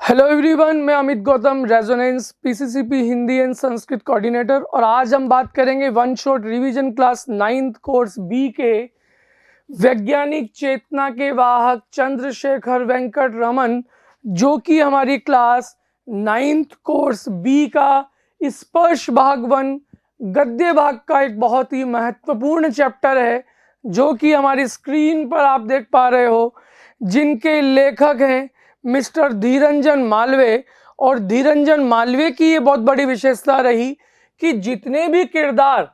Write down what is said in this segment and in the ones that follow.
Hello everyone, मैं Amit Gautam, Resonance PCCP Hindi and Sanskrit coordinator. और आज हम बात करेंगे one shot revision class 9th course B के वैज्ञानिक चेतना के वाहक चंद्रशेखर वेंकट रमन, जो कि हमारी क्लास 9th कोर्स बी का स्पर्श भाग 1 गद्य भाग का एक बहुत ही महत्वपूर्ण चैप्टर है, जो कि हमारी स्क्रीन पर आप देख पा रहे हो, जिनके लेखक हैं मिस्टर धीरंजन मालवीय। और धीरंजन मालवीय की ये बहुत बड़ी विशेषता रही कि जितने भी किरदार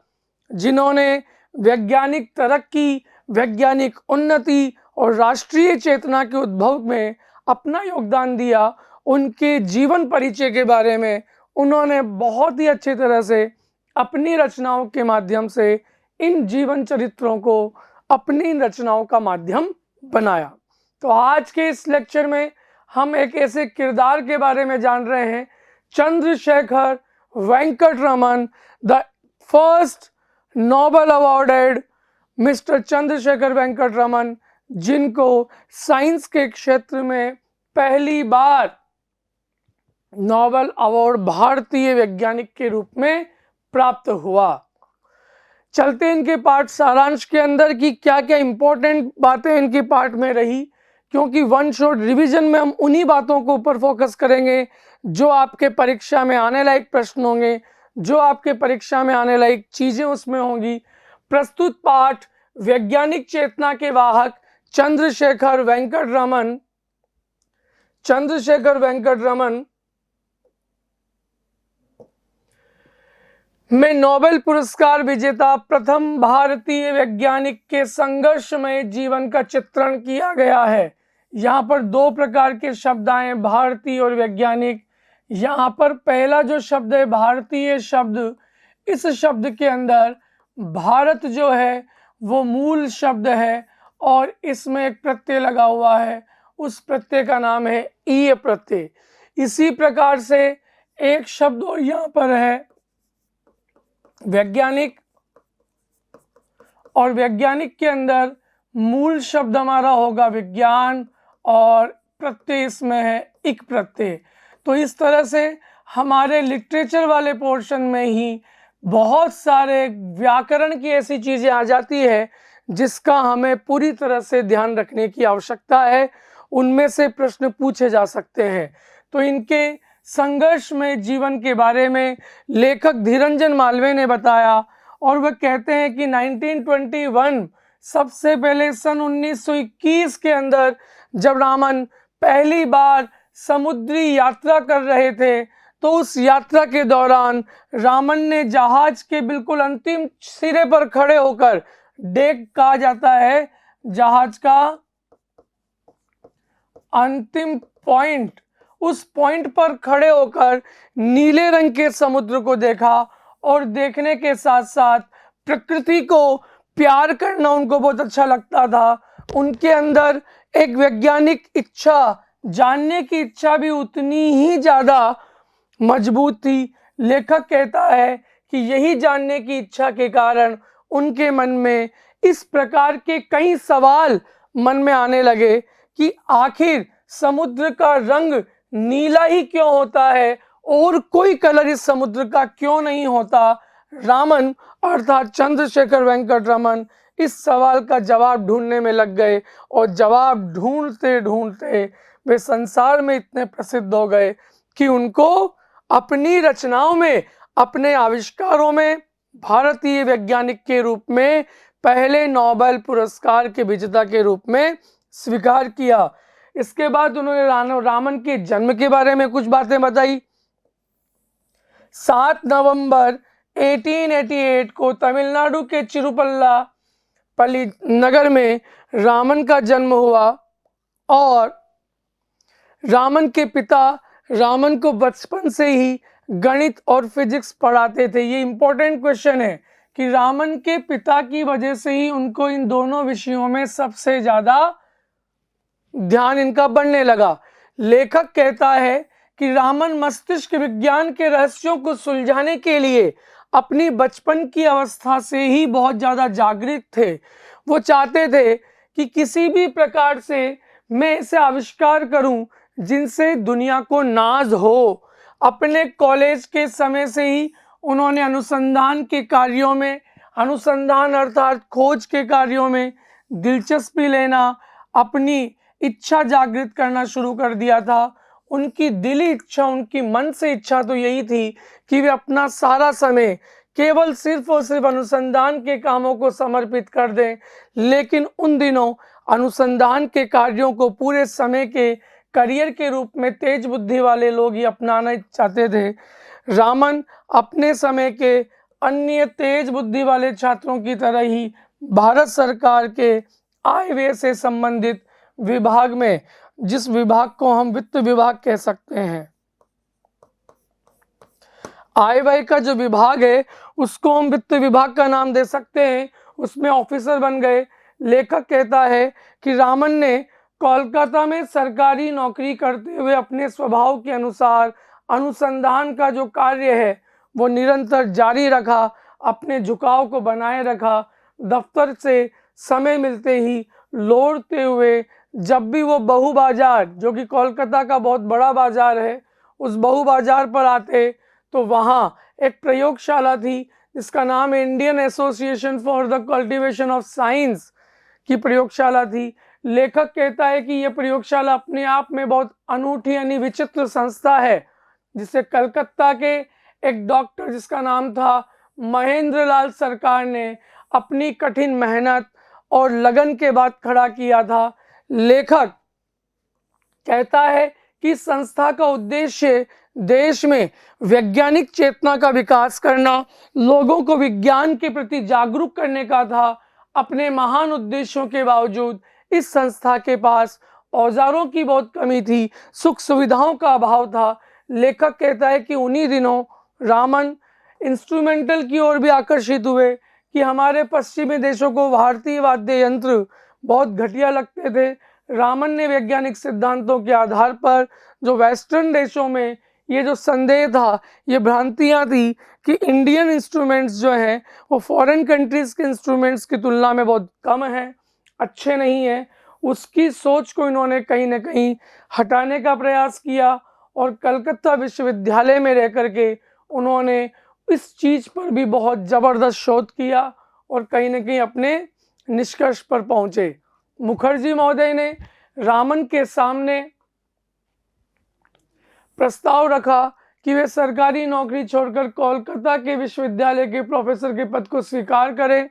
जिन्होंने वैज्ञानिक तरक्की, वैज्ञानिक उन्नति और राष्ट्रीय चेतना के उद्भव में अपना योगदान दिया, उनके जीवन परिचय के बारे में उन्होंने बहुत ही अच्छी तरह से अपनी रचनाओं के माध्यम से इन जीवन चरित्रों को अपनी रचनाओं का माध्यम बनाया। तो आज के इस लेक्चर में हम एक ऐसे किरदार के बारे में जान रहे हैं, Chandrashekhar Venkata Raman, the first Nobel awarded mister Chandrashekhar Venkata Raman, जिनको साइंस के क्षेत्र में पहली बार नोबेल अवार्ड भारतीय वैज्ञानिक के रूप में प्राप्त हुआ। चलते हैं इनके पार्ट सारांश के अंदर कि क्या क्या इंपॉर्टेंट बातें इनके पार्ट में रही, क्योंकि वन शॉट रिवीजन में हम उन्हीं बातों को ऊपर फोकस करेंगे जो आपके परीक्षा में आने लायक प्रश्न होंगे, जो आपके परीक्षा में आने लायक चीजें उसमें होंगी। प्रस्तुत पाठ वैज्ञानिक चेतना के वाहक चंद्रशेखर वेंकट रमन में नोबेल पुरस्कार विजेता प्रथम भारतीय वैज्ञानिक के संघर्षमय जीवन का चित्रण किया गया है। यहाँ पर दो प्रकार के शब्द आए, भारतीय और वैज्ञानिक। यहाँ पर पहला जो शब्द है भारतीय शब्द, इस शब्द के अंदर भारत जो है वो मूल शब्द है और इसमें एक प्रत्यय लगा हुआ है, उस प्रत्यय का नाम है ईय प्रत्यय। इसी प्रकार से एक शब्द और यहाँ पर है वैज्ञानिक, और वैज्ञानिक के अंदर मूल शब्द हमारा होगा विज्ञान और प्रत्यय इसमें है इक प्रत्यय। तो इस तरह से हमारे लिटरेचर वाले पोर्शन में ही बहुत सारे व्याकरण की ऐसी चीजें आ जाती है जिसका हमें पूरी तरह से ध्यान रखने की आवश्यकता है, उनमें से प्रश्न पूछे जा सकते हैं। तो इनके संघर्ष में जीवन के बारे में लेखक धीरंजन मालवीय ने बताया, और वह कहते हैं कि 1921 सबसे पहले सन 1921 के अंदर जब रामन पहली बार समुद्री यात्रा कर रहे थे, तो उस यात्रा के दौरान रामन ने जहाज के बिल्कुल अंतिम सिरे पर खड़े होकर, डेक कहा जाता है जहाज का अंतिम पॉइंट, उस पॉइंट पर खड़े होकर नीले रंग के समुद्र को देखा और देखने के साथ साथ प्रकृति को प्यार करना उनको बहुत अच्छा लगता था। उनके अंदर एक वैज्ञानिक इच्छा, जानने की इच्छा भी उतनी ही ज्यादा मजबूत थी। लेखक कहता है कि यही जानने की इच्छा के कारण उनके मन में इस प्रकार के कई सवाल मन में आने लगे कि आखिर समुद्र का रंग नीला ही क्यों होता है और कोई कलर इस समुद्र का क्यों नहीं होता। रामन अर्थात चंद्रशेखर वेंकट रमन इस सवाल का जवाब ढूंढने में लग गए, और जवाब ढूंढते ढूंढते वे संसार में इतने प्रसिद्ध हो गए कि उनको अपनी रचनाओं में, अपने आविष्कारों में भारतीय वैज्ञानिक के रूप में पहले नोबेल पुरस्कार के विजेता के रूप में स्वीकार किया। इसके बाद उन्होंने रामन के जन्म के बारे में कुछ बातें बताई। 7 नवंबर 1888 को तमिलनाडु के चिरुपल्ली नगर में रामन का जन्म हुआ, और रामन के पिता रामन को बचपन से ही गणित और फिजिक्स पढ़ाते थे। ये इंपॉर्टेंट क्वेश्चन है कि रामन के पिता की वजह से ही उनको इन दोनों विषयों में सबसे ज्यादा ध्यान इनका बढ़ने लगा। लेखक कहता है कि रामन मस्तिष्क विज्ञान के रहस्यों को सुलझाने के लिए अपनी बचपन की अवस्था से ही बहुत ज्यादा जागृत थे। वो चाहते थे कि किसी भी प्रकार से मैं इसे आविष्कार करूं जिनसे दुनिया को नाज हो। अपने कॉलेज के समय से ही उन्होंने अनुसंधान के कार्यों में, अनुसंधान अर्थात खोज के कार्यों में दिलचस्पी लेना, अपनी इच्छा जागृत करना शुरू कर दिया था। उनकी दिली इच्छा, उनकी मन से इच्छा तो यही थी कि वे अपना सारा समय केवल सिर्फ और सिर्फ अनुसंधान के कामों को समर्पित कर दें। लेकिन उन दिनों अनुसंधान के कार्यों को पूरे समय के करियर के रूप में तेज बुद्धि वाले लोग ही अपनाना चाहते थे। रामन अपने समय के अन्य तेज बुद्धि वाले छात्रों की तरह ही भारत सरकार के आय व्यय से संबंधित विभाग में, जिस विभाग को हम वित्त विभाग कह सकते हैं, आय व्यय का जो विभाग है उसको हम वित्त विभाग का नाम दे सकते हैं, उसमें ऑफिसर बन गए। लेखक कहता है कि रामन ने कोलकाता में सरकारी नौकरी करते हुए अपने स्वभाव के अनुसार अनुसंधान का जो कार्य है वो निरंतर जारी रखा, अपने झुकाव को बनाए रखा। दफ्तर से समय मिलते ही लौटते हुए जब भी वो बहू बाजार, जो कि कोलकाता का बहुत बड़ा बाजार है, उस बहू बाजार पर आते तो वहाँ एक प्रयोगशाला थी जिसका नाम Indian association for the cultivation of science की प्रयोगशाला थी। लेखक कहता है कि यह प्रयोगशाला अपने आप में बहुत अनूठी यानी विचित्र संस्था है, जिसे कलकत्ता के एक डॉक्टर जिसका नाम था महेंद्र लाल सरकार ने अपनी कठिन मेहनत और लगन के बाद खड़ा किया था। लेखक कहता है कि संस्था का उद्देश्य देश में वैज्ञानिक चेतना का विकास करना, लोगों को विज्ञान के प्रति जागरूक करने का था। अपने महान उद्देश्यों के बावजूद इस संस्था के पास औजारों की बहुत कमी थी, सुख सुविधाओं का अभाव था। लेखक कहता है कि उन्हीं दिनों रामन इंस्ट्रूमेंटल की ओर भी आकर्षित हुए कि हमारे पश्चिमी देशों को भारतीय वाद्य यंत्र बहुत घटिया लगते थे। रामन ने वैज्ञानिक सिद्धांतों के आधार पर जो वेस्टर्न देशों में ये जो संदेह था, ये भ्रांतियां थी कि इंडियन इंस्ट्रूमेंट्स जो हैं वो फॉरेन कंट्रीज के इंस्ट्रूमेंट्स की तुलना में बहुत कम हैं, अच्छे नहीं हैं, उसकी सोच को इन्होंने कहीं ना कहीं हटाने का प्रयास किया। और कलकत्ता विश्वविद्यालय में रह करके उन्होंने इस चीज़ पर भी बहुत ज़बरदस्त शोध किया और कहीं ना कहीं अपने निष्कर्ष पर पहुँचे। मुखर्जी महोदय ने रामन के सामने प्रस्ताव रखा कि वे सरकारी नौकरी छोड़कर कोलकाता के विश्वविद्यालय के प्रोफेसर के पद को स्वीकार करें।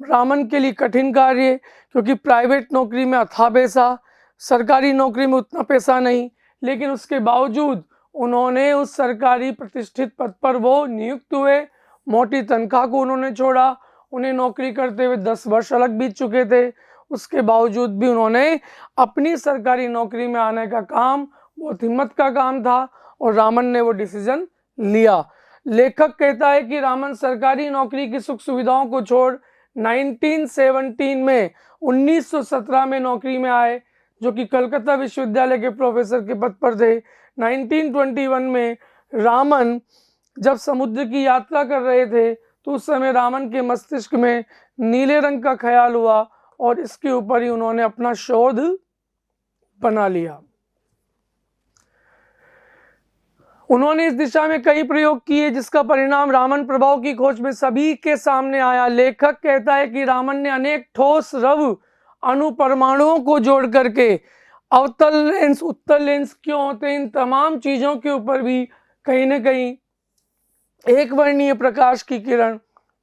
रामन के लिए कठिन कार्य, क्योंकि प्राइवेट नौकरी में अथाह पैसा, सरकारी नौकरी में उतना पैसा नहीं, लेकिन उसके बावजूद उन्होंने उस सरकारी प्रतिष्ठित पद पर वो नियुक्त हुए। मोटी तनख्वाह को उन्होंने छोड़ा। उन्हें नौकरी करते हुए 10 वर्ष अलग बीत चुके थे, उसके बावजूद भी उन्होंने अपनी सरकारी नौकरी में आने का काम, बहुत हिम्मत का काम था और रामन ने वो डिसीजन लिया। लेखक कहता है कि रामन सरकारी नौकरी की सुख सुविधाओं को छोड़ 1917 में 1917 में नौकरी में आए, जो कि कलकत्ता विश्वविद्यालय के प्रोफेसर के पद पर थे। 1921 में रामन जब समुद्र की यात्रा कर रहे थे तो उस समय रामन के मस्तिष्क में नीले रंग का ख्याल हुआ और इसके ऊपर ही उन्होंने अपना शोध बना लिया। उन्होंने इस दिशा में कई प्रयोग किए जिसका परिणाम रामन प्रभाव की खोज में सभी के सामने आया। लेखक कहता है कि रामन ने अनेक ठोस रव अणुपरमाणुओं को जोड़ करके अवतल लेंस, उत्तल लेंस क्यों होते हैं, इन तमाम चीज़ों के ऊपर भी कहीं ना कहीं एक वर्णीय प्रकाश की किरण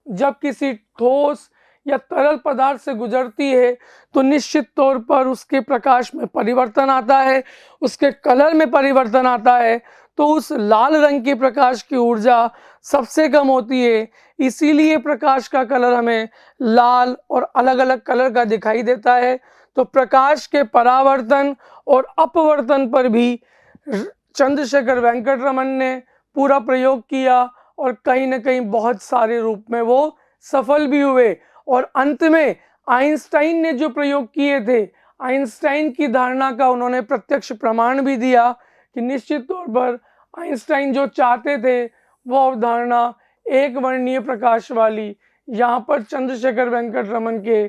जब किसी ठोस या तरल पदार्थ से गुजरती है तो निश्चित तौर पर उसके प्रकाश में परिवर्तन आता है, उसके कलर में परिवर्तन आता है। तो उस लाल रंग के प्रकाश की ऊर्जा सबसे कम होती है, इसीलिए प्रकाश का कलर हमें लाल और अलग अलग कलर का दिखाई देता है। तो प्रकाश के परावर्तन और अपवर्तन पर भी चंद्रशेखर वेंकट रमन ने पूरा प्रयोग किया और कहीं ना कहीं बहुत सारे रूप में वो सफल भी हुए। और अंत में आइंस्टाइन ने जो प्रयोग किए थे, आइंस्टाइन की धारणा का उन्होंने प्रत्यक्ष प्रमाण भी दिया कि निश्चित तौर पर आइंस्टाइन जो चाहते थे वो अवधारणा एक वर्णीय प्रकाश वाली यहाँ पर चंद्रशेखर वेंकट रमन के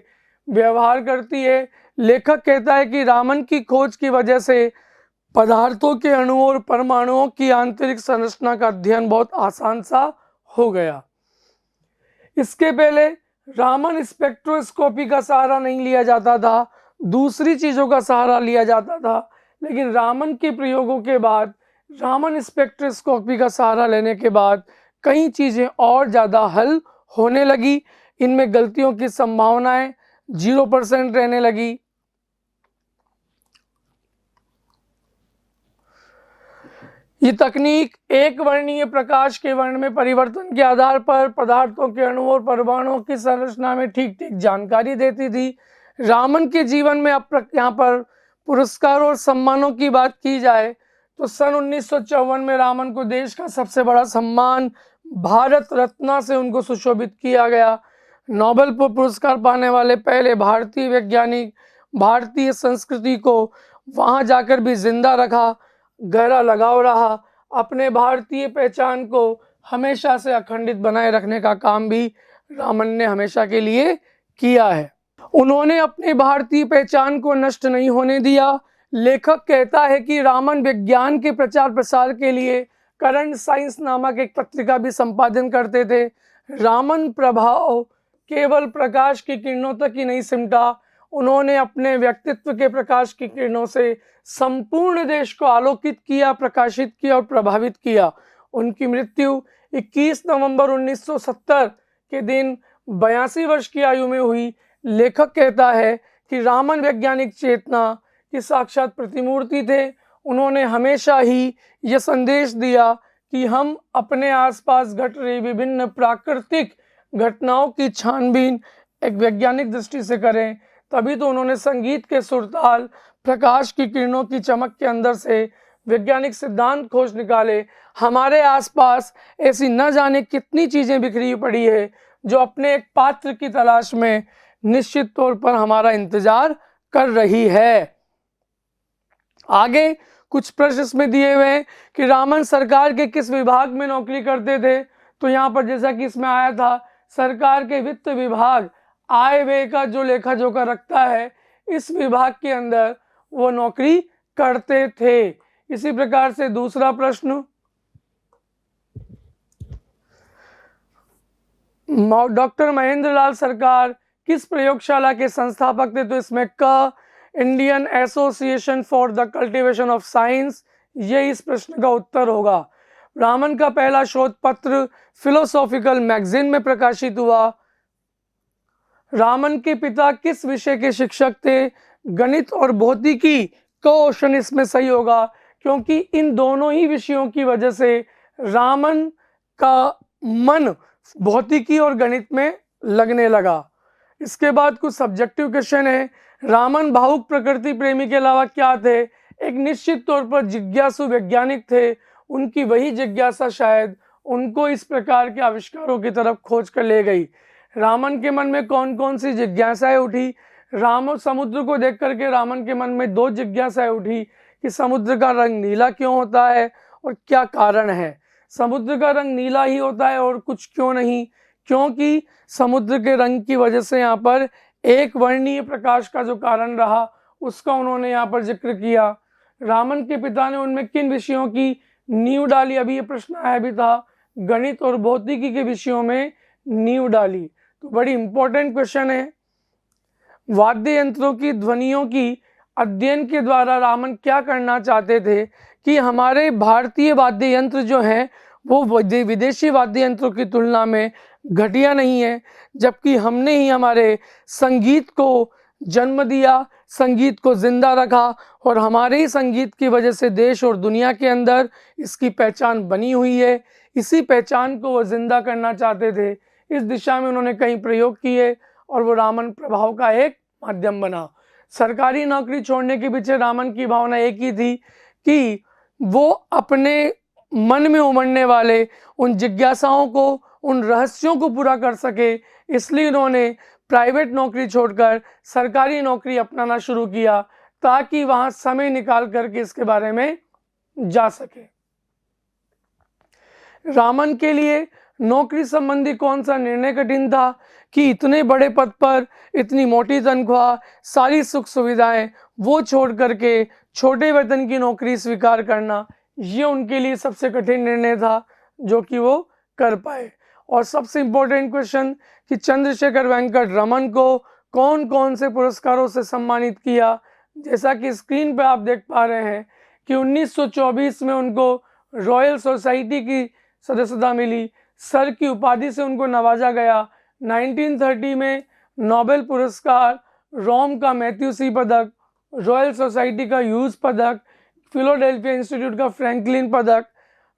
व्यवहार करती है। लेखक कहता है कि रामन की खोज की वजह से पदार्थों के अणुओं और परमाणुओं की आंतरिक संरचना का अध्ययन बहुत आसान सा हो गया। इसके पहले रामन स्पेक्ट्रोस्कोपी का सहारा नहीं लिया जाता था, दूसरी चीज़ों का सहारा लिया जाता था, लेकिन रामन के प्रयोगों के बाद, रामन स्पेक्ट्रोस्कोपी का सहारा लेने के बाद कई चीज़ें और ज़्यादा हल होने लगी। इनमें गलतियों की संभावनाएं 0% रहने लगी। ये तकनीक एक वर्णीय प्रकाश के वर्ण में परिवर्तन के आधार पर पदार्थों के अणुओं और परमाणुओं की संरचना में ठीक ठीक जानकारी देती थी। रामन के जीवन में अब यहाँ पर पुरस्कार और सम्मानों की बात की जाए तो सन 1954 में रामन को देश का सबसे बड़ा सम्मान भारत रत्न से उनको सुशोभित किया गया। नोबेल पुरस्कार पाने वाले पहले भारतीय वैज्ञानिक, भारतीय संस्कृति को वहाँ जाकर भी जिंदा रखा, गहरा लगाव रहा, अपने भारतीय पहचान को हमेशा से अखंडित बनाए रखने का काम भी रामन ने हमेशा के लिए किया है। उन्होंने अपने भारतीय पहचान को नष्ट नहीं होने दिया। लेखक कहता है कि रामन विज्ञान के प्रचार प्रसार के लिए करंट साइंस नामक एक पत्रिका भी संपादन करते थे। रामन प्रभाव केवल प्रकाश की किरणों तक ही नहीं सिमटा, उन्होंने अपने व्यक्तित्व के प्रकाश की किरणों से संपूर्ण देश को आलोकित किया, प्रकाशित किया और प्रभावित किया। उनकी मृत्यु 21 नवंबर 1970 के दिन 82 वर्ष की आयु में हुई। लेखक कहता है कि रामन वैज्ञानिक चेतना की साक्षात प्रतिमूर्ति थे। उन्होंने हमेशा ही यह संदेश दिया कि हम अपने आसपास घट रही विभिन्न प्राकृतिक घटनाओं की छानबीन एक वैज्ञानिक दृष्टि से करें। तभी तो उन्होंने संगीत के सुरताल, प्रकाश की किरणों की चमक के अंदर से वैज्ञानिक सिद्धांत खोज निकाले। हमारे आसपास ऐसी न जाने कितनी चीज़ें बिखरी पड़ी है जो अपने एक पात्र की तलाश में निश्चित तौर पर हमारा इंतजार कर रही है। आगे कुछ प्रश्न इसमें दिए हुए हैं कि रामन सरकार के किस विभाग में नौकरी करते थे। तो यहाँ पर जैसा कि इसमें आया था, सरकार के वित्त विभाग आय व्यय का जो लेखा जोखा रखता है, इस विभाग के अंदर वो नौकरी करते थे। इसी प्रकार से दूसरा प्रश्न, डॉक्टर महेंद्र लाल सरकार किस प्रयोगशाला के संस्थापक थे। तो इसमें क Indian association for the cultivation of science, ये इस प्रश्न का उत्तर होगा। रामन का पहला शोध पत्र फिलोसॉफिकल मैगजीन में प्रकाशित हुआ। रामन के पिता किस विषय के शिक्षक थे। गणित और भौतिकी का ऑप्शन इसमें सही होगा, क्योंकि इन दोनों ही विषयों की वजह से रामन का मन भौतिकी और गणित में लगने लगा। इसके बाद कुछ सब्जेक्टिव क्वेश्चन है। रामन भावुक प्रकृति प्रेमी के अलावा क्या थे। एक निश्चित तौर पर जिज्ञासु वैज्ञानिक थे। उनकी वही जिज्ञासा शायद उनको इस प्रकार के आविष्कारों की तरफ खोज कर ले गई। रामन के मन में कौन कौन सी जिज्ञासाएं उठी। समुद्र को देख करके रामन के मन में दो जिज्ञासाएं उठी कि समुद्र का रंग नीला क्यों होता है और क्या कारण है। समुद्र का रंग नीला ही होता है और कुछ क्यों नहीं, क्योंकि समुद्र के रंग की वजह से यहाँ पर एक वर्णीय प्रकाश का जो कारण रहा उसका उन्होंने यहाँ पर जिक्र किया। रामन के पिता ने उनमें किन विषयों की नींव डाली। अभी ये प्रश्न आया भी था, गणित और भौतिकी के विषयों में नींव डाली। तो बड़ी इंपॉर्टेंट क्वेश्चन है। वाद्य यंत्रों की ध्वनियों की अध्ययन के द्वारा रामन क्या करना चाहते थे कि हमारे भारतीय वाद्य यंत्र जो हैं वो विदेशी वाद्य यंत्रों की तुलना में घटिया नहीं है, जबकि हमने ही हमारे संगीत को जन्म दिया, संगीत को जिंदा रखा और हमारे ही संगीत की वजह से देश और दुनिया के अंदर इसकी पहचान बनी हुई है। इसी पहचान को वो जिंदा करना चाहते थे। इस दिशा में उन्होंने कई प्रयोग किए और वो रामन प्रभाव का एक माध्यम बना। सरकारी नौकरी छोड़ने के पीछे रामन की भावना एक ही थी कि वो अपने मन में उमड़ने वाले उन जिज्ञासाओं को, उन रहस्यों को पूरा कर सके। इसलिए उन्होंने प्राइवेट नौकरी छोड़कर सरकारी नौकरी अपनाना शुरू किया ताकि वहां समय निकाल करके इसके बारे में जा सके। रामन के लिए नौकरी संबंधी कौन सा निर्णय कठिन था कि इतने बड़े पद पर इतनी मोटी तनख्वाह, सारी सुख सुविधाएं वो छोड़ करके छोटे वेतन की नौकरी स्वीकार करना, ये उनके लिए सबसे कठिन निर्णय था जो कि वो कर पाए। और सबसे इम्पोर्टेंट क्वेश्चन कि चंद्रशेखर वेंकट रमन को कौन कौन से पुरस्कारों से सम्मानित किया। जैसा कि स्क्रीन पे आप देख पा रहे हैं कि 1924 में उनको रॉयल सोसाइटी की सदस्यता मिली, सर की उपाधि से उनको नवाजा गया। 1930 में नोबेल पुरस्कार, रोम का मैथ्यू पदक, रॉयल सोसाइटी का ह्यूज पदक, फिलाडेल्फिया इंस्टीट्यूट का फ्रैंकलिन पदक,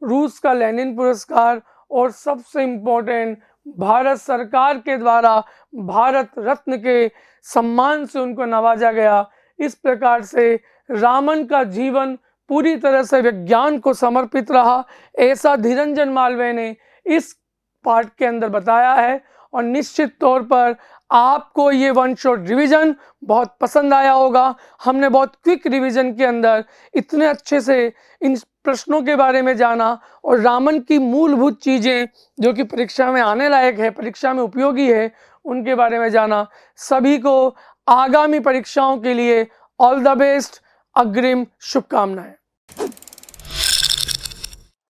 रूस का लेनिन पुरस्कार और सबसे इम्पोर्टेंट भारत सरकार के द्वारा भारत रत्न के सम्मान से उनको नवाजा गया। इस प्रकार से रामन का जीवन पूरी तरह से विज्ञान को समर्पित रहा, ऐसा धीरंजन मालवीय ने इस पार्ट के अंदर बताया है। और निश्चित तौर पर आपको ये वन शॉट रिवीजन बहुत पसंद आया होगा। हमने बहुत क्विक रिवीजन के अंदर इतने अच्छे से इन प्रश्नों के बारे में जाना और रामन की मूलभूत चीज़ें जो कि परीक्षा में आने लायक है, परीक्षा में उपयोगी है, उनके बारे में जाना। सभी को आगामी परीक्षाओं के लिए ऑल द बेस्ट, अग्रिम शुभकामनाएं।